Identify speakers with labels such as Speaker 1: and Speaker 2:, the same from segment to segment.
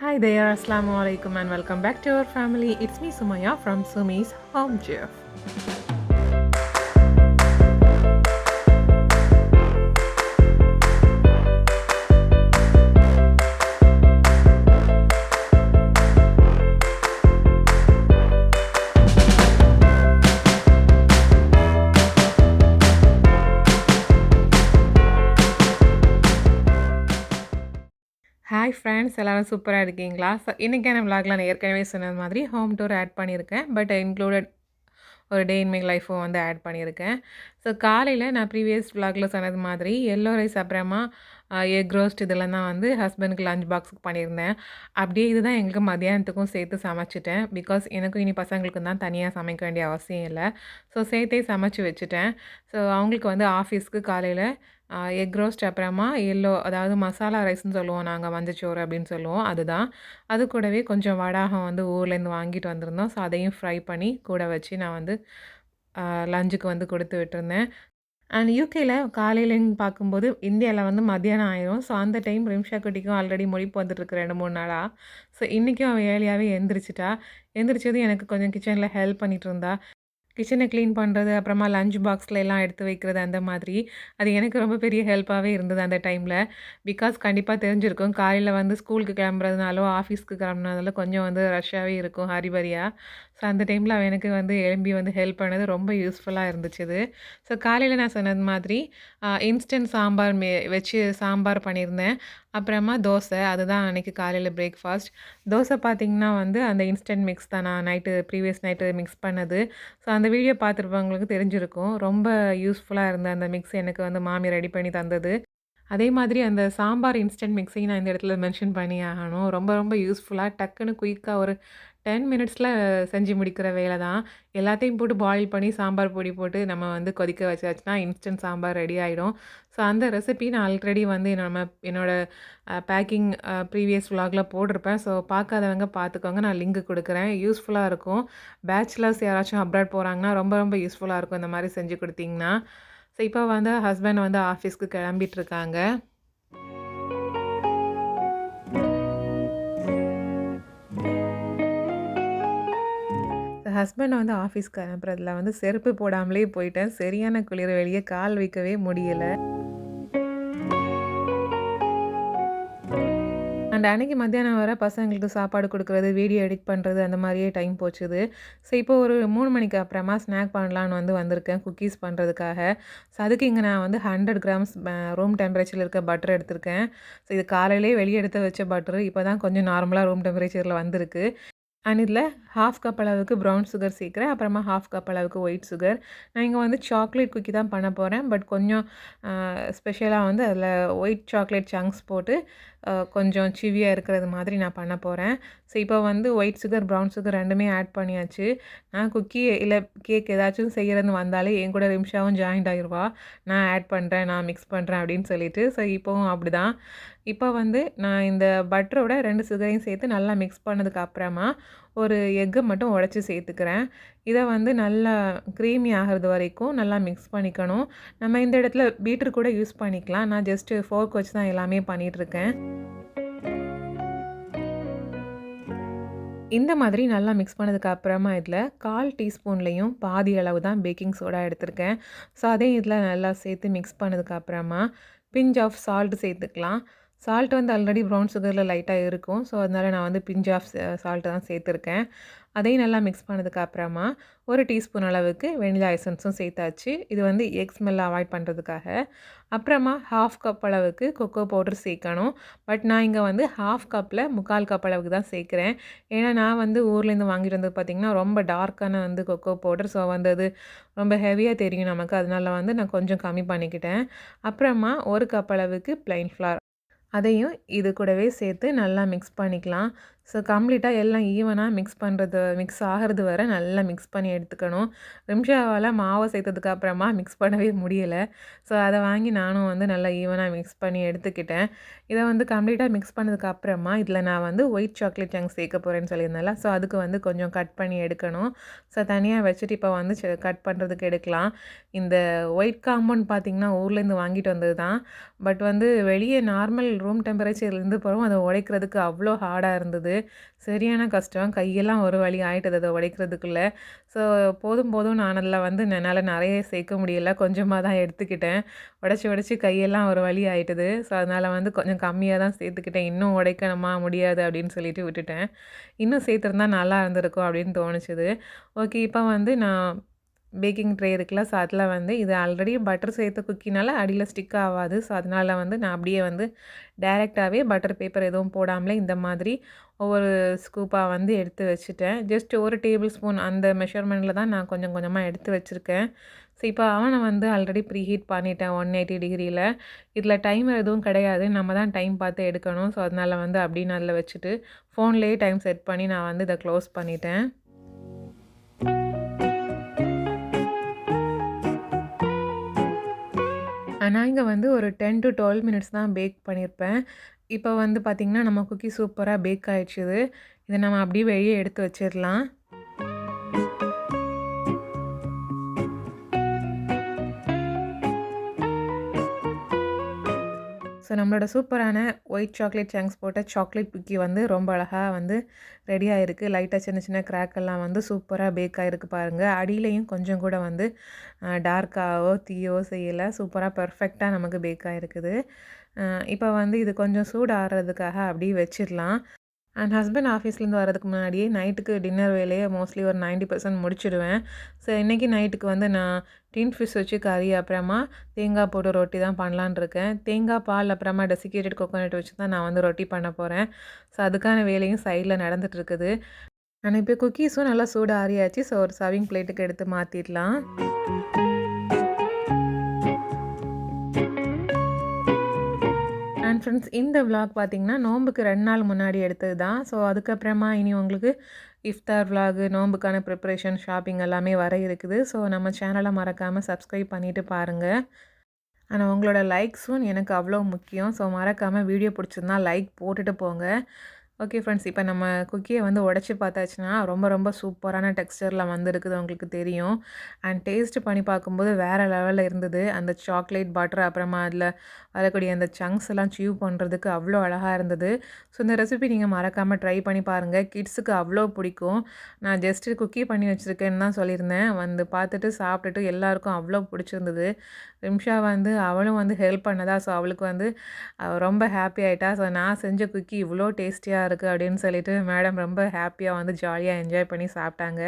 Speaker 1: Hi there, Assalamu alaikum and welcome back to our family. It's me Sumaya from Sumi's Home Chef. Hi friends எல்லோரும் சூப்பராக இருக்கீங்களா? இன்றைக்கான விலாகில் நான் ஏற்கனவே சொன்னது மாதிரி ஹோம் டூர் ஆட் பண்ணியிருக்கேன். பட் இன்க்ளூடட் ஒரு டே இன் மை லைஃப்பும் வந்து ஆட் பண்ணியிருக்கேன். ஸோ காலையில் நான் ப்ரீவியஸ் விலாகில் சொன்னது மாதிரி எல்லோ ரைஸ் அப்புறமா எக் ரோஸ்ட் இதெல்லாம் தான் வந்து ஹஸ்பண்டுக்கு லஞ்ச் பாக்ஸுக்கு பண்ணியிருந்தேன். அப்படியே இதுதான் எங்களுக்கு மதியானத்துக்கும் சேர்த்து சமைச்சிட்டேன். பிகாஸ் எனக்கும் இனி பசங்களுக்கும் தான் தனியாக சமைக்க வேண்டிய அவசியம் இல்லை. ஸோ சேர்த்தே சமைச்சு வச்சுட்டேன். ஸோ அவங்களுக்கு வந்து ஆஃபீஸ்க்கு காலையில் எக் ரோஸ்ட் அப்புறமா அதாவது மசாலா ரைஸ்ன்னு சொல்லுவோம் நாங்கள், மஞ்சச்சோறு அப்படின்னு சொல்லுவோம், அதுதான். அது கூடவே கொஞ்சம் வடாகம் வந்து ஊர்லேருந்து வாங்கிட்டு வந்திருந்தோம். ஸோ அதையும் ஃப்ரை பண்ணி கூட வச்சு நான் வந்து லஞ்சுக்கு வந்து கொடுத்து விட்டுருந்தேன். அண்ட் யூகேல காலையிலன்னு பார்க்கும்போது இந்தியாவில் வந்து மத்தியானம் ஆயிரும். ஸோ அந்த டைம் ரிம்ஷா குட்டிக்கும் ஆல்ரெடி முழிப்பு வந்துட்டுருக்கு 2-3 நாளாக. ஸோ இன்றைக்கும் அவள் ஏர்லியாகவே எந்திரிச்சிட்டா. எந்திரிச்சதும் எனக்கு கொஞ்சம் கிச்சனில் ஹெல்ப் பண்ணிகிட்டு இருந்தா. கிச்சனை க்ளீன் பண்ணுறது, அப்புறமா லஞ்ச் பாக்ஸில் எல்லாம் எடுத்து வைக்கிறது, அந்த மாதிரி. அது எனக்கு ரொம்ப பெரிய ஹெல்ப்பாகவே இருந்தது அந்த டைமில். பிகாஸ் கண்டிப்பாக தெரிஞ்சிருக்கும், காலையில் வந்து ஸ்கூலுக்கு கிளம்புறதுனாலோ ஆஃபீஸ்க்கு கிளம்புனதால கொஞ்சம் வந்து ரஷ்ஷாகவே இருக்கும், ஹரிபரியாக. ஸோ அந்த டைமில் அவள் எனக்கு வந்து எழும்பி வந்து ஹெல்ப் பண்ணது ரொம்ப யூஸ்ஃபுல்லாக இருந்துச்சு இது. ஸோ காலையில் நான் சொன்னது மாதிரி இன்ஸ்டன்ட் சாம்பார் வச்சு சாம்பார் பண்ணியிருந்தேன். அப்புறமா தோசை, அதுதான் அன்றைக்கி காலையில் பிரேக்ஃபாஸ்ட். தோசை பார்த்திங்கன்னா வந்து அந்த இன்ஸ்டன்ட் மிக்ஸ் தான், நான் ப்ரீவியஸ் நைட்டு மிக்ஸ் பண்ணது. ஸோ அந்த வீடியோ பார்த்துருப்பவங்களுக்கு தெரிஞ்சிருக்கும். ரொம்ப யூஸ்ஃபுல்லாக இருந்த அந்த மிக்ஸ் எனக்கு வந்து மாமி ரெடி பண்ணி தந்தது. அதே மாதிரி அந்த சாம்பார் இன்ஸ்டன்ட் மிக்ஸையும் நான் இந்த இடத்துல மென்ஷன் பண்ணி ஆகணும். ரொம்ப ரொம்ப யூஸ்ஃபுல்லாக டக்குன்னு குயிக்காக ஒரு 10 மினிட்ஸில் செஞ்சு முடிக்கிற வேலை தான். எல்லாத்தையும் போட்டு பாயில் பண்ணி சாம்பார் பொடி போட்டு நம்ம வந்து கொதிக்க வச்சாச்சுன்னா இன்ஸ்டன்ட் சாம்பார் ரெடி ஆகிடும். ஸோ அந்த ரெசிபி நான் ஆல்ரெடி வந்து என்னோடய பேக்கிங் ப்ரீவியஸ் விலாகில் போட்டிருப்பேன். ஸோ பார்க்காதவங்க பார்த்துக்கோங்க, நான் லிங்க் கொடுக்குறேன். யூஸ்ஃபுல்லாக இருக்கும். பேச்சுலர்ஸ் யாராச்சும் அப்ராட் போகிறாங்கன்னா ரொம்ப ரொம்ப யூஸ்ஃபுல்லாக இருக்கும் இந்த மாதிரி செஞ்சு கொடுத்தீங்கன்னா. ஸோ இப்போ வந்து ஹஸ்பண்ட் வந்து ஆஃபீஸ்க்கு கிளம்பிட்டுருக்காங்க. ஹஸ்பண்ட் வந்து ஆஃபீஸ்க்கு அனுப்புறதுல வந்து செருப்பு போடாமலே போயிட்டேன். சரியான குளிர், வெளியே கால் வைக்கவே முடியலை. அண்ட் அன்றைக்கி மத்தியானம் வர பசங்களுக்கு சாப்பாடு கொடுக்குறது, வீடியோ எடிட் பண்ணுறது, அந்த மாதிரியே டைம் போச்சுது. ஸோ இப்போ ஒரு 3 மணிக்கு அப்புறமா ஸ்நாக் பண்ணலான்னு வந்து வந்திருக்கேன் குக்கீஸ் பண்ணுறதுக்காக. ஸோ அதுக்கு இங்கே நான் வந்து 100 கிராம்ஸ் ரூம் டெம்பரேச்சரில் இருக்க பட்டர் எடுத்திருக்கேன். ஸோ இது காலையிலேயே வெளியே எடுத்து வச்ச பட்டரு இப்போ தான் கொஞ்சம் நார்மலாக ரூம் டெம்பரேச்சரில் வந்திருக்கு. அண்ட் இதில் 1/2 கப் அளவுக்கு ப்ரௌன் சுகர் சேர்க்குறேன். அப்புறமா 1/2 கப் அளவுக்கு ஒயிட் சுகர். நான் இங்கே வந்து சாக்லேட் குக்கி தான் பண்ண போகிறேன். பட் கொஞ்சம் ஸ்பெஷலாக வந்து அதில் ஒயிட் சாக்லேட் சங்க்ஸ் போட்டு கொஞ்சம் சிவியாக இருக்கிறது மாதிரி நான் பண்ண போகிறேன். ஸோ இப்போ வந்து ஒயிட் சுகர், ப்ரௌன் சுகர் ரெண்டுமே ஆட் பண்ணியாச்சு. நான் குக்கி இல்லை கேக் ஏதாச்சும் செய்கிறதுன்னு வந்தாலே என் கூட ரிம்ஷாவும் ஜாயின்ட் ஆகிடுவா. நான் ஆட் பண்ணுறேன், நான் மிக்ஸ் பண்ணுறேன் அப்படின்னு சொல்லிட்டு. ஸோ இப்போவும் அப்படி தான். இப்போ வந்து நான் இந்த பட்டரோட 2 சுகரையும் சேர்த்து நல்லா மிக்ஸ் பண்ணதுக்கு அப்புறமா ஒரு எக்கை மட்டும் உடச்சி சேர்த்துக்கிறேன். இதை வந்து நல்லா க்ரீமி ஆகிறது வரைக்கும் நல்லா மிக்ஸ் பண்ணிக்கணும். நம்ம இந்த இடத்துல பீட்ரு கூட யூஸ் பண்ணிக்கலாம். நான் ஜஸ்ட்டு ஃபோர்க் வச்சு தான் எல்லாமே பண்ணிகிட்ருக்கேன். இந்த மாதிரி நல்லா மிக்ஸ் பண்ணதுக்கு அப்புறமா இதில் 1/4 டீஸ்பூன்லேயும் பாதி அளவு தான் பேக்கிங் சோடா எடுத்திருக்கேன். ஸோ அதையும் இதில் நல்லா சேர்த்து மிக்ஸ் பண்ணதுக்கு அப்புறமா பிஞ்ச் ஆஃப் சால்ட் சேர்த்துக்கலாம். சால்ட் வந்து ஆல்ரெடி ப்ரௌன் சுகரில் லைட்டாக இருக்கும். ஸோ அதனால் நான் வந்து பிஞ்ச் ஆஃப் சால்ட்டு தான் சேர்த்துருக்கேன். அதையும் நல்லா மிக்ஸ் பண்ணதுக்கு அப்புறமா 1 டீஸ்பூன் அளவுக்கு வெனிலா எசன்ஸும் சேர்த்தாச்சு. இது வந்து எக் ஸ்மெல் அவாய்ட் பண்ணுறதுக்காக. அப்புறமா 1/2 கப் அளவுக்கு கொக்கோ பவுடர் சேர்க்கணும். பட் நான் இங்கே வந்து 1/2 கப்பில் 3/4 கப் அளவுக்கு தான் சேர்க்குறேன். ஏன்னா நான் வந்து ஊர்லேருந்து வாங்கிட்டு வந்தது பார்த்திங்கன்னா ரொம்ப டார்க்கான வந்து கொக்கோ பவுடர். ஸோ வந்து அது ரொம்ப ஹெவியாக தெரியும் நமக்கு. அதனால வந்து நான் கொஞ்சம் கம்மி பண்ணிக்கிட்டேன். அப்புறமா 1 கப் அளவுக்கு ப்ளைன் ஃப்ளார், அதையும் இது கூடவே சேர்த்து நல்லா மிக்ஸ் பண்ணிக்கலாம். ஸோ கம்ப்ளீட்டாக எல்லாம் ஈவனா மிக்ஸ் ஆகிறது வரை நல்லா மிக்ஸ் பண்ணி எடுத்துக்கணும். ரிம்ஷாவால மாவை சேர்த்ததுக்கு அப்புறமா மிக்ஸ் பண்ணவே முடியல. ஸோ அத வாங்கி நானும் வந்து நல்லா ஈவனா மிக்ஸ் பண்ணி எடுத்துக்கிட்டேன். இத வந்து கம்ப்ளீட்டா மிக்ஸ் பண்ணதுக்கு அப்புறமா, இதில நான் வந்து ஒயிட் சாக்லேட் சங்க்ஸ் சேர்க்க போறேன்னு சொல்லியிருந்தேன்ல. ஸோ அதுக்கு வந்து கொஞ்சம் கட் பண்ணி எடுக்கணும். ஸோ தனியா வச்சுட்டு இப்போ வந்து கட் பண்ணுறதுக்கு எடுக்கலாம். இந்த ஒயிட் காம்பவுண்ட் பார்த்தீங்கன்னா, ஊர்லேருந்து வாங்கிட்டு வந்தது தான். பட் வந்து வெளியே நார்மல் ரூம் டெம்பரேச்சர்லேருந்து போறவும் அத உடைக்கிறதுக்கு அவ்ளோ ஹார்டா இருந்தது. சரியான கஷ்டம். கையெல்லாம் ஒரு வலி ஆயிட்டது அத உடைக்கிறதுக்குள்ள. ஸோ போதும் போதும்னு ஆனதில வந்து என்னால நெறைய சேர்க்க முடியல. கொஞ்சமா தான் எடுத்துக்கிட்டேன். உடைச்சு உடைச்சு கையெல்லாம் ஒரு வலி ஆயிட்டது. ஸோ அதனால வந்து கொஞ்சம் கம்மியா தான் சேர்த்துக்கிட்டேன். இன்னும் உடைக்கணுமா? முடியாது அப்படின்னு சொல்லிட்டு விட்டுட்டேன். இன்னும் சேர்த்துருந்தா நல்லா இருந்திருக்கும் அப்படின்னு தோணுச்சுது. ஓகே இப்போ வந்து நான் பேக்கிங் ட்ரே இருக்குல்ல, ஸோ அதில வந்து இது ஆல்ரெடி பட்டர் சேர்த்த குக்கினால அடியில ஸ்டிக் ஆவாது. ஸோ அதனால வந்து நான் அப்படியே வந்து டைரக்ட்டாவே பட்டர் பேப்பர் எதுவும் போடாமலே இந்த மாதிரி ஒவ்வொரு ஸ்கூப்பா வந்து எடுத்து வச்சுட்டேன். ஜஸ்ட் 1 டேபிள் ஸ்பூன் அந்த மெஷர்மெண்ட்ல தான் நான் கொஞ்சம் கொஞ்சமா எடுத்து வச்சிருக்கேன். ஸோ இப்போ அவன வந்து ஆல்ரெடி ப்ரீஹீட் பண்ணிட்டேன் 180 டிகிரில. இதில டைமர் எதுவும் கிடையாது. நம்ம தான் டைம் பார்த்து எடுக்கணும். ஸோ அதனால வந்து அப்படின்னு அதில வச்சுட்டு ஃபோன்லேயே டைம் செட் பண்ணி நான் வந்து இத க்ளோஸ் பண்ணிட்டேன். நான் இங்க வந்து ஒரு 10 டூ 12 மினிட்ஸ் தான் பேக் பண்ணியிருப்பேன். இப்போ வந்து பார்த்தீங்கன்னா, நம்ம குக்கி சூப்பரா பேக் ஆயிடுச்சுது. இத நம்ம அப்படியே வெளியே எடுத்து வச்சிரலாம். ஸோ நம்மளோட சூப்பரான ஒயிட் சாக்லேட் சங்க்ஸ் போட்ட சாக்லேட் குக்கி வந்து ரொம்ப அழகா வந்து ரெடி ஆயிருக்கு. லைட்டா சின்ன சின்ன கிராக் எல்லாம் வந்து சூப்பரா பேக் ஆயிருக்கு பாருங்க. அடியிலயும் கொஞ்சம் கூட வந்து டார்க்காவோ, தீயவோ செய்யல. சூப்பரா பெர்ஃபெக்ட்டா நமக்கு பேக் ஆயிருக்குது. இப்போ வந்து இது கொஞ்சம் சூடு ஆறுறதுக்காக அப்படியே வச்சிரலாம். அண்ட் ஹஸ்பண்ட் ஆஃபீஸ்லேருந்து வரதுக்கு முன்னாடியே நைட்டுக்கு டின்னர் வேலையை மோஸ்ட்லி ஒரு 90% முடிச்சுடுவேன். ஸோ இன்றைக்கி நைட்டுக்கு வந்து நான் டின் ஃபிஷ் வச்சு கறி, அப்புறமா தேங்காய் போட்டு ரொட்டி தான் பண்ணலான்னு இருக்கேன். தேங்காய் பால் அப்புறமா டெசிகேட்டட் கோகோனட் வச்சு தான் நான் வந்து ரொட்டி பண்ண போகிறேன். ஸோ அதுக்கான வேலையும் சைடில் நடந்துகிட்ருக்குது. நான் இப்போ குக்கீஸும் நல்லா சூடு ஆறியாச்சு. ஸோ ஒரு சர்விங் பிளேட்டுக்கு எடுத்து மாற்றிடலாம். அண்ட் ஃப்ரெண்ட்ஸ் இந்த விலாக் பார்த்தீங்கன்னா, நோம்புக்கு 2 நாள் முன்னாடி எடுத்தது தான். ஸோ அதுக்கப்புறமா இனி உங்களுக்கு இஃப்தார் விலாகு, நோம்புக்கான ப்ரிப்பரேஷன், ஷாப்பிங் எல்லாமே வர இருக்குது. ஸோ நம்ம சேனலை மறக்காமல் சப்ஸ்கிரைப் பண்ணிவிட்டு பாருங்கள். ஆனால் உங்களோட லைக்ஸும் எனக்கு அவ்வளோ முக்கியம். ஸோ மறக்காமல் வீடியோ பிடிச்சிருந்தா லைக் போட்டுட்டு போங்க. ஓகே ஃப்ரெண்ட்ஸ், இப்போ நம்ம குக்கியை வந்து உடச்சி பார்த்தாச்சுன்னா ரொம்ப ரொம்ப சூப்பரான டெக்ஸ்சரில் வந்துருக்குது, உங்களுக்கு தெரியும். அண்ட் டேஸ்ட்டு பண்ணி பார்க்கும்போது வேறு லெவலில் இருந்தது. அந்த சாக்லேட் பட்டர் அப்புறமா அதில் வரக்கூடிய அந்த சங்க்ஸ் எல்லாம் சீவ் பண்ணுறதுக்கு அவ்வளோ அழகாக இருந்தது. ஸோ இந்த ரெசிபி நீங்கள் மறக்காமல் ட்ரை பண்ணி பாருங்கள். கிட்ஸுக்கு அவ்வளோ பிடிக்கும். நான் ஜஸ்ட்டு குக்கி பண்ணி வச்சுருக்கேன்னு தான் சொல்லியிருந்தேன். வந்து பார்த்துட்டு சாப்பிட்டுட்டு எல்லாருக்கும் அவ்வளோ பிடிச்சிருந்தது. ரிம்ஷா வந்து அவளும் வந்து ஹெல்ப் பண்ணதா. ஸோ அவளுக்கு வந்து ரொம்ப ஹாப்பி ஆயிட்டா. ஸோ நான் செஞ்ச குக்கி இவ்வளோ டேஸ்டியா இருக்கு அப்படின்னு சொல்லிட்டு மேடம் ரொம்ப ஹாப்பியா வந்து ஜாலியா என்ஜாய் பண்ணி சாப்பிட்டாங்க.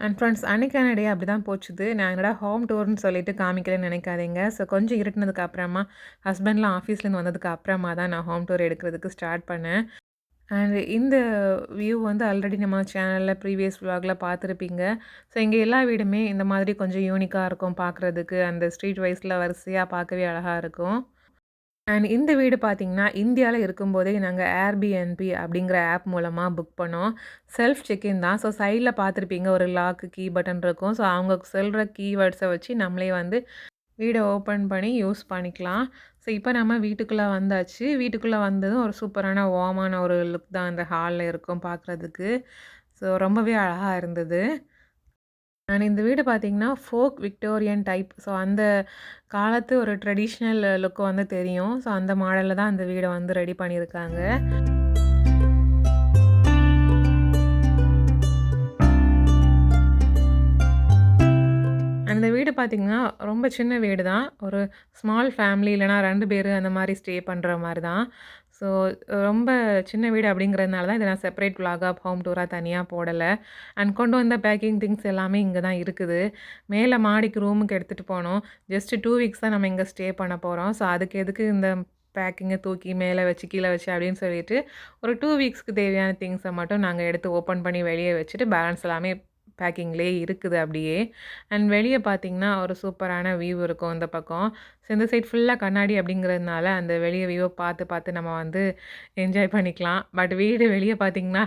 Speaker 1: அண்ட் ஃப்ரெண்ட்ஸ் அன்னைக்கான டே அப்படி தான் போச்சுது. நான் என்னடா ஹோம் டூர்ன்னு சொல்லிட்டு காமிக்கலன்னு நினைக்காதீங்க. ஸோ கொஞ்சம் இருட்டுனதுக்கு அப்புறமா ஹஸ்பண்ட்லாம் ஆஃபீஸ்லேருந்து வந்ததுக்கு அப்புறமா தான் நான் ஹோம் டூர் எடுக்கிறதுக்கு ஸ்டார்ட் பண்ணேன். அண்ட் இந்த வியூ வந்து ஆல்ரெடி நம்ம சேனலில் ப்ரீவியஸ் விலாகில் பார்த்துருப்பீங்க. ஸோ இங்கே எல்லா வீடுமே இந்த மாதிரி கொஞ்சம் யூனிக்காக இருக்கும் பார்க்குறதுக்கு. அந்த ஸ்ட்ரீட் வைஸில் வரிசையாக பார்க்கவே அழகாக இருக்கும். அண்ட் இந்த வீடு பார்த்திங்கன்னா, இந்தியாவில் இருக்கும்போதே நாங்கள் ஏர்பிஎன்பி அப்படிங்கிற ஆப் மூலமாக புக் பண்ணோம். செல்ஃப் செக்இன் தான். ஸோ சைடில் பார்த்துருப்பீங்க ஒரு லாக்கு கீ பட்டன் இருக்கும். ஸோ அவங்க சொல்கிற கீவேர்ட்ஸை வச்சு நம்மளே வந்து வீட ஓப்பன் பண்ணி யூஸ் பண்ணிக்கலாம். ஸோ இப்போ நம்ம வீட்டுக்குள்ளே வந்தாச்சு. வீட்டுக்குள்ளே வந்ததும் ஒரு சூப்பரான வார்மான ஒரு லுக் தான் இந்த ஹாலில் இருக்கும் பார்க்குறதுக்கு. ஸோ ரொம்பவே அழகாக இருந்தது. அண்ட் இந்த வீடு பார்த்தீங்கன்னா, ஃபோக் விக்டோரியன் டைப். ஸோ அந்த காலத்து ஒரு ட்ரெடிஷ்னல் லுக் வந்து தெரியும். ஸோ அந்த மாடலில் தான் அந்த வீட வந்து ரெடி பண்ணியிருக்காங்க. அந்த வீடு பார்த்திங்கன்னா, ரொம்ப சின்ன வீடு தான். ஒரு ஸ்மால் ஃபேமிலி இல்லைனா 2 பேர் அந்த மாரி ஸ்டே பண்ணுற மாரி தான். ஸோ ரொம்ப சின்ன வீடு அப்படிங்கிறதுனால தான் இதை நான் செப்பரேட் விலாகா ஹோம் டூரா தனியாக போடலை. அண்ட் கொண்டு வந்த பேக்கிங் திங்ஸ் எல்லாமே இங்கே தான் இருக்குது. மேலே மாடிக்கு ரூமுக்கு எடுத்துகிட்டு போனோம். ஜஸ்ட் 2 வீக்ஸ் தான் நம்ம இங்கே ஸ்டே பண்ண போகிறோம். ஸோ அதுக்கு எதுக்கு இந்த பேக்கிங்கை தூக்கி மேலே வச்சு கீழே வச்சு அப்படின்னு சொல்லிட்டு ஒரு 2 வீக்ஸ்க்கு தேவையான திங்ஸை மட்டும் நாங்கள் எடுத்து ஓப்பன் பண்ணி வெளியே வச்சுட்டு பேலன்ஸ் எல்லாமே பேக்கிங்லேயே இருக்குது அப்படியே. அண்ட் வெளிய பார்த்தீங்கன்னா, ஒரு சூப்பரான வியூ இருக்கும் இந்த பக்கம். ஸோ இந்த சைட் ஃபுல்லா கண்ணாடி அப்படிங்கிறதுனால, அந்த வெளிய வியூவ பார்த்து பார்த்து நம்ம வந்து என்ஜாய் பண்ணிக்கலாம். பட் வீடு வெளிய பார்த்தீங்கன்னா,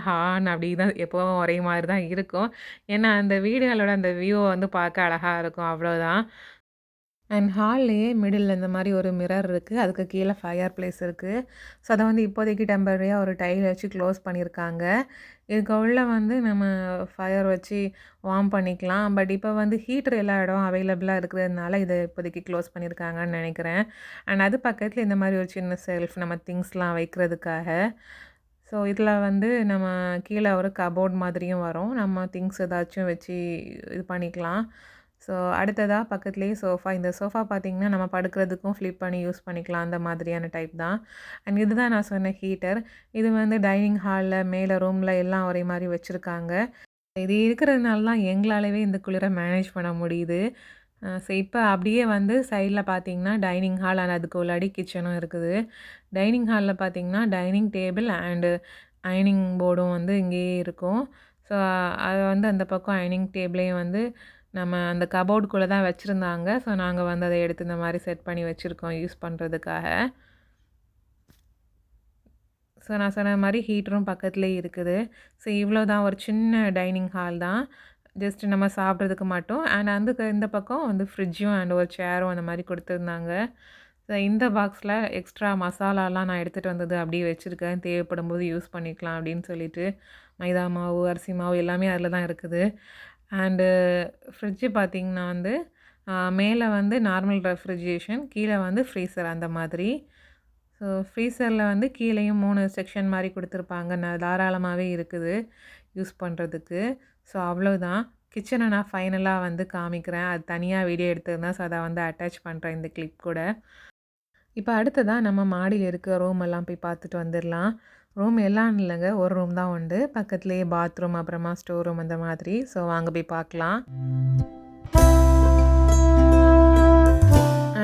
Speaker 1: அப்படி தான் எப்பவும் ஒரே மாரி தான் இருக்கும். ஏன்னா, அந்த வீடுகளோட அந்த வியூவ வந்து பார்க்க அழகா இருக்கும் அவ்வளோதான். அண்ட் ஹால்லேயே மிடில்ல இந்த மாரி ஒரு மிரர் இருக்கு. அதுக்கு கீழ ஃபயர் பிளேஸ் இருக்கு. ஸோ அத வந்து இப்போதைக்கு டெம்பரரியா ஒரு டைல் வச்சு க்ளோஸ் பண்ணியிருக்காங்க. இதுக்கு உள்ள வந்து நம்ம ஃபயர் வச்சு வார்ம் பண்ணிக்கலாம். பட் இப்போ வந்து ஹீட்டர் எல்லா இடம் அவைலபிளா இருக்கிறதுனால இத இப்போதைக்கு க்ளோஸ் பண்ணியிருக்காங்கன்னு நெனைக்கிறேன். அண்ட் அது பக்கத்துல இந்த மாரி ஒரு சின்ன செல்ஃப் நம்ம திங்ஸ்லாம் வைக்கிறதுக்காக. ஸோ இதில வந்து நம்ம கீழ ஒரு கபோர்ட் மாதிரியும் வரும். நம்ம திங்ஸ் ஏதாச்சும் வச்சு இது பண்ணிக்கலாம். ஸோ அடுத்ததா பக்கத்துலேயே சோஃபா. இந்த சோஃபா பார்த்தீங்கன்னா, நம்ம படுக்கிறதுக்கும் ஃப்ளிப் பண்ணி யூஸ் பண்ணிக்கலாம். அந்த மாதிரியான டைப் தான். அண்ட் இதுதான் நான் சொன்ன ஹீட்டர். இது வந்து டைனிங் ஹால்ல, மேல ரூம்ல எல்லாம் ஒரே மாரி வச்சிருக்காங்க. இது இருக்கிறதுனால தான் எங்களாலவே இந்த குளிர மேனேஜ் பண்ண முடியுது. ஸோ இப்ப அப்படியே வந்து சைட்ல பார்த்தீங்கன்னா, டைனிங் ஹால் அண்ட் அதுக்கு உள்ளாடி கிச்சனும் இருக்குது. டைனிங் ஹால்ல பார்த்தீங்கன்னா, டைனிங் டேபிள் அண்டு அயர்னிங் போர்டும் வந்து இங்கேயே இருக்கும். ஸோ அத வந்து அந்த பக்கம் அயர்னிங் டேபிளையும் வந்து நம்ம அந்த கபோர்டுக்குள்ள தான் வச்சிருந்தாங்க. ஸோ நாங்க வந்து அத எடுத்து இந்த மாரி செட் பண்ணி வச்சிருக்கோம் யூஸ் பண்றதுக்காக. ஸோ நான் சொன்ன மாரி ஹீட்டரும் பக்கத்திலேயே இருக்குது. ஸோ இவ்வளோ தான் ஒரு சின்ன டைனிங் ஹால் தான். ஜஸ்ட் நம்ம சாப்பிட்றதுக்கு மட்டும். அண்ட் அந்த இந்த பக்கம் வந்து ஃப்ரிட்ஜும் அண்ட் ஒரு சேரும் அந்த மாரி குடுத்துருந்தாங்க. ஸோ இந்த பாக்ஸில எக்ஸ்ட்ரா மசாலாலாம் நான் எடுத்துகிட்டு வந்தது அப்படியே வச்சிருக்கேன். தேவைப்படும்போது யூஸ் பண்ணிக்கலாம் அப்படின்னு சொல்லிட்டு. மைதா மாவு, அரிசி மாவு எல்லாமே அதில தான் இருக்குது. அண்டு ஃப்ரிட்ஜு பார்த்தீங்கன்னா வந்து, மேல வந்து நார்மல் ரெஃப்ரிஜரேஷன், கீழ வந்து ஃப்ரீசர் அந்த மாதிரி. ஸோ ஃப்ரீசரில வந்து கீழேயும் 3 செக்ஷன் மாரி குடுத்துருப்பாங்க. தாராளமாவே இருக்குது யூஸ் பண்றதுக்கு. ஸோ அவ்வளோதான். கிச்சன நான் ஃபைனலா வந்து காமிக்கிறேன். அது தனியா வீடியோ எடுத்திருந்தேன். ஸோ அத வந்து அட்டாச் பண்றேன் இந்த கிளிப் கூட. இப்ப அடுத்ததா நம்ம மாடியில இருக்க ரூம் எல்லாம் போய் பார்த்துட்டு வந்துரலாம். ரூம் எல்லாம் இல்லங்க. ஒரு ரூம் தான் உண்டு. பக்கத்திலேயே பாத்ரூம், அப்புறமா ஸ்டோர் ரூம் அந்த மாதிரி. ஸோ வாங்க போய் பார்க்கலாம்.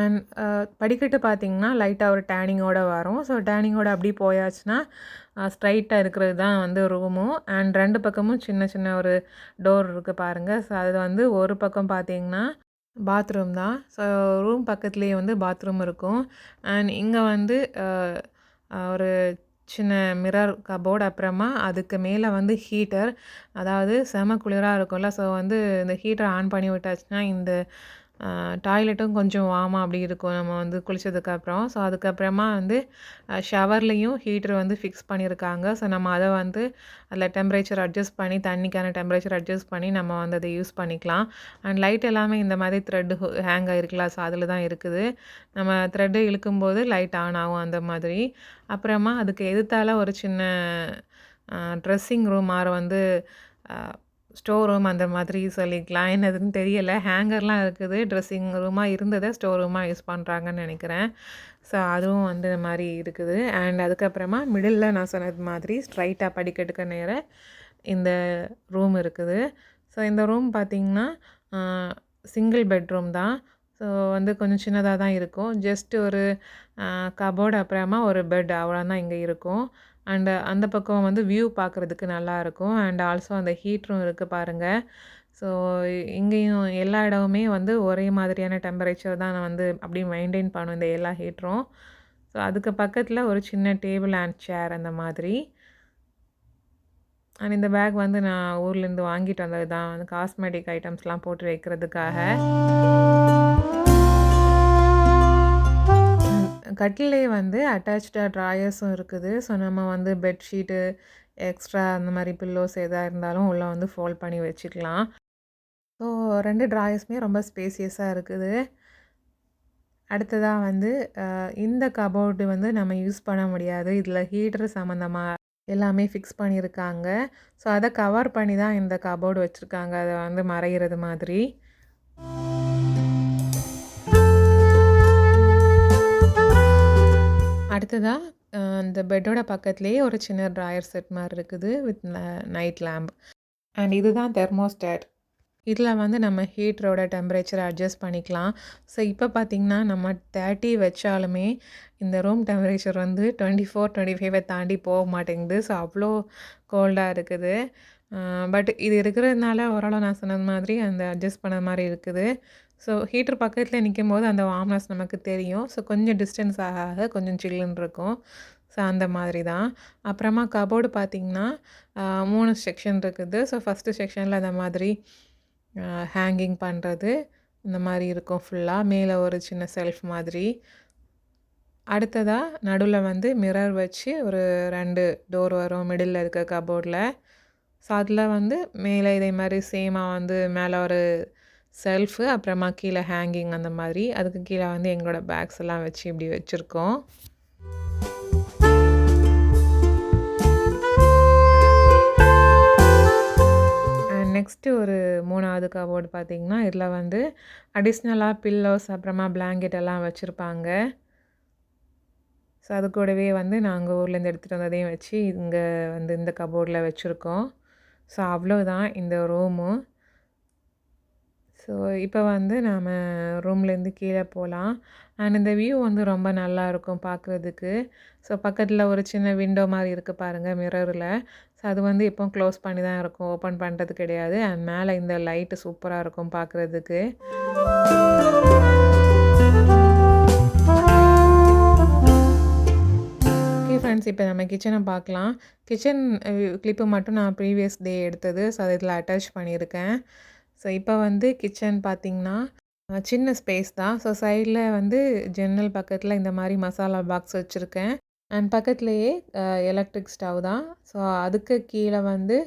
Speaker 1: அண்ட் படிக்கட்டு பார்த்தீங்கன்னா, லைட்டா ஒரு டேனிங்கோட வரும். ஸோ டேனிங்கோட அப்படி போயாச்சுன்னா, ஸ்ட்ரைட்டா இருக்கிறது தான் வந்து ரூமும். அண்ட் 2 பக்கமும் சின்ன சின்ன ஒரு டோர் இருக்கு பாருங்க. ஸோ அது வந்து ஒரு பக்கம் பார்த்தீங்கன்னா, பாத்ரூம் தான். ஸோ ரூம் பக்கத்திலேயே வந்து பாத்ரூம் இருக்கும். அண்ட் இங்க வந்து ஒரு சின்ன மிரர் கபோர்ட், அப்புறமா அதுக்கு மேல வந்து ஹீட்டர். அதாவது செம குளிரா இருக்கும்ல. ஸோ வந்து இந்த ஹீட்டர் ஆன் பண்ணி விட்டாச்சுன்னா, இந்த டாய்லெட்டும் கொஞ்சம் வார்மா அப்படி இருக்கும் நம்ம வந்து குளிச்சதுக்கப்புறம். ஸோ அதுக்கப்புறமா வந்து ஷவர்லேயும் ஹீட்டர் வந்து ஃபிக்ஸ் பண்ணியிருக்காங்க. ஸோ நம்ம அத வந்து அதில் டெம்பரேச்சர் அட்ஜஸ்ட் பண்ணி, தண்ணிக்கான டெம்பரேச்சர் அட்ஜஸ்ட் பண்ணி நம்ம வந்து அத யூஸ் பண்ணிக்கலாம். அண்ட் லைட் எல்லாமே இந்த மாதிரி த்ரெட் ஹேங் ஆயிருக்குல்ல. ஸோ அதில தான் இருக்குது. நம்ம த்ரெட்டு இழுக்கும்போது லைட் ஆன் ஆகும் அந்த மாதிரி. அப்புறமா அதுக்கு எதிர்த்தால ஒரு சின்ன ட்ரெஸ்ஸிங் ரூம் ஆர் வந்து ஸ்டோர் ரூம் அந்த மாதிரி சொல்லிக்கலாம். என்னதுன்னு தெரியல. ஹேங்கர்லாம் இருக்குது. ட்ரெஸ்ஸிங் ரூமா இருந்தத ஸ்டோர் ரூமா யூஸ் பண்றாங்கன்னு நெனைக்கிறேன். ஸோ அதுவும் வந்து இந்த மாரி இருக்குது. அண்ட் அதுக்கப்புறமா மிடில்ல நான் சொன்னது மாதிரி ஸ்ட்ரைட்டா படிக்கட்டுக்கு நேரா இந்த ரூம் இருக்குது. ஸோ இந்த ரூம் பார்த்தீங்கன்னா, அ சிங்கிள் பெட்ரூம் தான். ஸோ வந்து கொஞ்சம் சின்னதா தான் இருக்கும். ஜஸ்ட் ஒரு கபோர்ட், அப்புறமா ஒரு பெட் அவ்வளோதான் இங்க இருக்கும். அண்ட் அந்த பக்கம் வந்து வியூ பார்க்குறதுக்கு நல்லாயிருக்கும். அண்ட் ஆல்சோ அந்த ஹீட்டரும் இருக்கு பாருங்க. ஸோ இங்கேயும் எல்லா இடமுமே வந்து ஒரே மாதிரியான டெம்பரேச்சர் தான் நான் வந்து அப்படியே மெயின்டெயின் பண்ணும் இந்த எல்லா ஹீட்டரும். ஸோ அதுக்கு பக்கத்தில ஒரு சின்ன டேபிள் அண்ட் சேர் அந்த மாதிரி. அண்ட் இந்த பேக் வந்து நான் ஊர்லேருந்து வாங்கிட்டு வந்தது தான். அந்த காஸ்மெட்டிக் ஐட்டம்ஸ்லாம் போட்டு வைக்கிறதுக்காக. கட்டிலே வந்து அட்டாச்டா ட்ராயர்ஸும் இருக்குது. ஸோ நம்ம வந்து பெட்ஷீட்டு, எக்ஸ்ட்ரா அந்த மாரி பில்லோஸ் எதா இருந்தாலும் உள்ள வந்து ஃபோல்ட் பண்ணி வச்சுக்கலாம். ஸோ 2 ட்ராயர்ஸுமே ரொம்ப ஸ்பேசியஸா இருக்குது. அடுத்ததா வந்து இந்த கபோர்டு வந்து நம்ம யூஸ் பண்ண முடியாது. இதில ஹீட்டர் சம்மந்தமா எல்லாமே ஃபிக்ஸ் பண்ணியிருக்காங்க. ஸோ அத கவர் பண்ணி தான் இந்த கபோர்டு வச்சிருக்காங்க. அத வந்து மறையிறது மாதிரி. அடுத்ததா இந்த பெட்டோட பக்கத்திலேயே ஒரு சின்ன ட்ராயர் செட் மாரி இருக்குது. With night lamp. அண்ட் இதுதான் தெர்மோஸ்டாட். இதில வந்து நம்ம ஹீட்டரோட டெம்பரேச்சர் அட்ஜஸ்ட் பண்ணிக்கலாம். ஸோ இப்போ பார்த்தீங்கன்னா, நம்ம 30 வச்சாலுமே இந்த ரூம் டெம்பரேச்சர் வந்து 24, 25 தாண்டி போக மாட்டேங்குது. ஸோ அவ்வளோ கோல்டா இருக்குது. பட் இது இருக்கிறதுனால ஓரளவு நான் சொன்னது மாதிரி அந்த அட்ஜஸ்ட் பண்ண மாரி இருக்குது. ஸோ ஹீட்டர் பக்கத்தில நிக்கும்போது அந்த வார்ம்னஸ் நமக்கு தெரியும். ஸோ கொஞ்சம் டிஸ்டன்ஸ் ஆக ஆக கொஞ்சம் சில்லுன்னு இருக்கும். ஸோ அந்த மாதிரி தான். அப்புறமா கபோர்டு பார்த்தீங்கன்னா, 3 செக்ஷன் இருக்குது. ஸோ ஃபஸ்ட்டு செக்ஷனில அந்த மாதிரி ஹேங்கிங் பண்ணுறது இந்த மாரி இருக்கும் ஃபுல்லா. மேலே ஒரு சின்ன செல்ஃப் மாதிரி. அடுத்ததா நடுவுல வந்து மிரர் வச்சு ஒரு 2 டோர் வரும் மிடில்ல இருக்க கபோர்டில். ஸோ அதில வந்து மேலே இதே மாரி சேமா வந்து மேலே ஒரு செல்ஃபு, அப்புறமா கீழே ஹேங்கிங் அந்த மாதிரி. அதுக்கு கீழே வந்து எங்களோட பேக்ஸ் எல்லாம் வச்சு இப்படி வச்சுருக்கோம். நெக்ஸ்ட்டு ஒரு 3வது கபோர்டு பார்த்தீங்கன்னா, இதில வந்து அடிஷ்னலா பில்லோஸ் அப்புறமா பிளாங்கெட் எல்லாம் வச்சுருப்பாங்க. ஸோ அது கூடவே வந்து நாங்க ஊர்லேருந்து எடுத்துகிட்டு வந்ததையும் வச்சு இங்க வந்து இந்த கபோர்டில் வச்சுருக்கோம். ஸோ அவ்வளோதான் இந்த ரூமு. ஸோ இப்போ வந்து நாம ரூம்லேருந்து கீழே போலாம். அண்ட் இந்த வியூ வந்து ரொம்ப நல்லாயிருக்கும் பார்க்குறதுக்கு. ஸோ பக்கத்தில ஒரு சின்ன விண்டோ மாரி இருக்கு பாருங்க மிரர்ல. ஸோ அது வந்து எப்பவும் க்ளோஸ் பண்ணி தான் இருக்கும். ஓப்பன் பண்ணுறது கிடையாது. அண்ட் மேலே இந்த லைட்டு சூப்பரா இருக்கும் பார்க்குறதுக்கு. ஓகே ஃப்ரெண்ட்ஸ், இப்போ நம்ம கிச்சனை பார்க்கலாம். கிச்சன் கிளிப்பு மட்டும் நான் ப்ரீவியஸ் டே எடுத்தது. ஸோ அது இதில அட்டாச் பண்ணியிருக்கேன். ஸோ இப்போ வந்து கிச்சன் பார்த்தீங்கன்னா, சின்ன ஸ்பேஸ் தான். ஸோ சைடில் வந்து ஜன்னல் பக்கத்தில இந்த மாரி மசாலா பாக்ஸ் வச்சுருக்கேன். அண்ட் பக்கத்துலேயே எலக்ட்ரிக் ஸ்டவ் தான். ஸோ அதுக்கு கீழே வந்து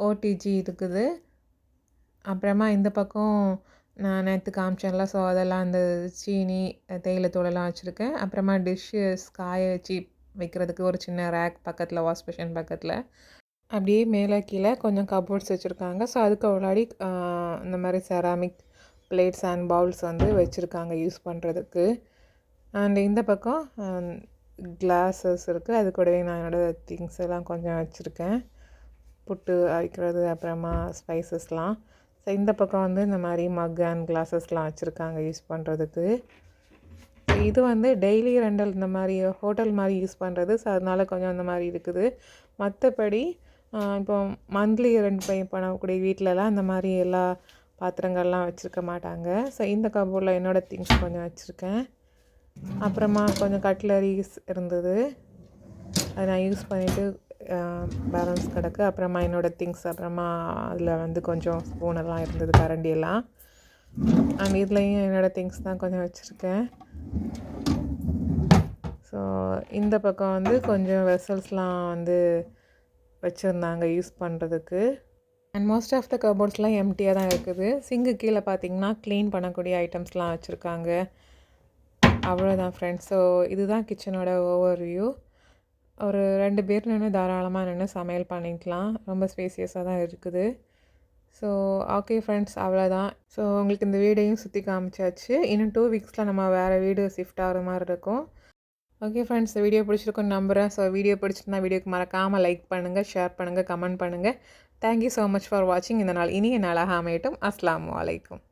Speaker 1: ஓடிஜி இருக்குது. அப்புறமா இந்த பக்கம் நான் நேத்து காமிச்சேன்ல, ஸோ அதெல்லாம் அந்த சீனி, தேயிலைத்தூளெல்லாம் வச்சுருக்கேன். அப்புறமா டிஷ்ஷஸ் காய வச்சு வைக்கிறதுக்கு ஒரு சின்ன ரேக் பக்கத்தில வாஷ் பேஷன் பக்கத்தில. அப்படியே மேலே கீழே கொஞ்சம் கபோர்ட்ஸ் வச்சுருக்காங்க. ஸோ அதுக்கு முன்னாடி இந்த மாதிரி செராமிக் பிளேட்ஸ் அண்ட் பவுல்ஸ் வந்து வச்சுருக்காங்க யூஸ் பண்ணுறதுக்கு. அண்ட் இந்த பக்கம் கிளாஸஸ் இருக்குது. அது கூடவே நான் என்னோடய திங்ஸ் எல்லாம் கொஞ்சம் வச்சுருக்கேன். புட்டு அரைக்கிறது அப்புறமா ஸ்பைசஸ்லாம். ஸோ இந்த பக்கம் வந்து இந்த மாதிரி மக் அண்ட் கிளாஸஸ்லாம் வச்சுருக்காங்க யூஸ் பண்ணுறதுக்கு. இது வந்து டெய்லி ரெண்டல் இந்த மாதிரி ஹோட்டல் மாதிரி யூஸ் பண்ணுறது. ஸோ அதனால கொஞ்சம் அந்த மாதிரி இருக்குது. மற்றபடி இப்போ மந்த்லி ரெண்ட் பே பண்ணக்கூடிய வீட்டிலலாம் அந்த மாதிரி எல்லா பாத்திரங்கள்லாம் வச்சுருக்க மாட்டாங்க. ஸோ இந்த கபோர்டில் என்னோடய திங்ஸ் கொஞ்சம் வச்சுருக்கேன். அப்புறமா கொஞ்சம் கட்லரிஸ் இருந்தது. அதை நான் யூஸ் பண்ணிவிட்டு பேலன்ஸ் கிடக்கு. அப்புறமா என்னோடய திங்ஸ் அப்புறமா அதில் வந்து கொஞ்சம் ஸ்பூனெல்லாம் இருந்தது, கரண்டி எல்லாம். அண்ட் இதுலேயும் என்னோடய திங்ஸ் தான் கொஞ்சம் வச்சுருக்கேன். ஸோ இந்த பக்கம் வந்து கொஞ்சம் வெசல்ஸ்லாம் வந்து வச்சுருந்தாங்க யூஸ் பண்ணுறதுக்கு. அண்ட் மோஸ்ட் ஆஃப் த கபோர்ட்ஸ்லாம் எம்டியாக தான் இருக்குது. சிங்கு கீழே பார்த்தீங்கன்னா க்ளீன் பண்ணக்கூடிய ஐட்டம்ஸ்லாம் வச்சுருக்காங்க. அவ்வளோதான் ஃப்ரெண்ட்ஸ். ஸோ இதுதான் கிச்சனோட ஓவர் வியூ. ஒரு 2 பேர் நின்று தாராளமாக நின்று சமையல் பண்ணிக்கலாம். ரொம்ப ஸ்பேசியஸாக தான் இருக்குது. ஸோ ஓகே ஃப்ரெண்ட்ஸ், அவ்வளோதான். ஸோ உங்களுக்கு இந்த வீடையும் சுற்றி காமிச்சாச்சு. இன்னும் 2 வீக்ஸில் நம்ம வேறு வீடு ஷிஃப்ட் ஆகிற மாதிரி இருக்கும். ஓகே ஃப்ரெண்ட்ஸ், வீடியோ பிடிச்சிருக்குன்னு நம்புகிறேன். ஸோ வீடியோ பிடிச்சிருந்தா வீடியோக்கு மறக்காமல் லைக் பண்ணுங்கள், ஷேர் பண்ணுங்கள், கமெண்ட் பண்ணுங்கள். தேங்க்யூ ஸோ மச் ஃபார் வாட்சிங். இந்த நாள் இனிய நாளாக அமையட்டும். அஸ்ஸலாமு அலைக்கும்.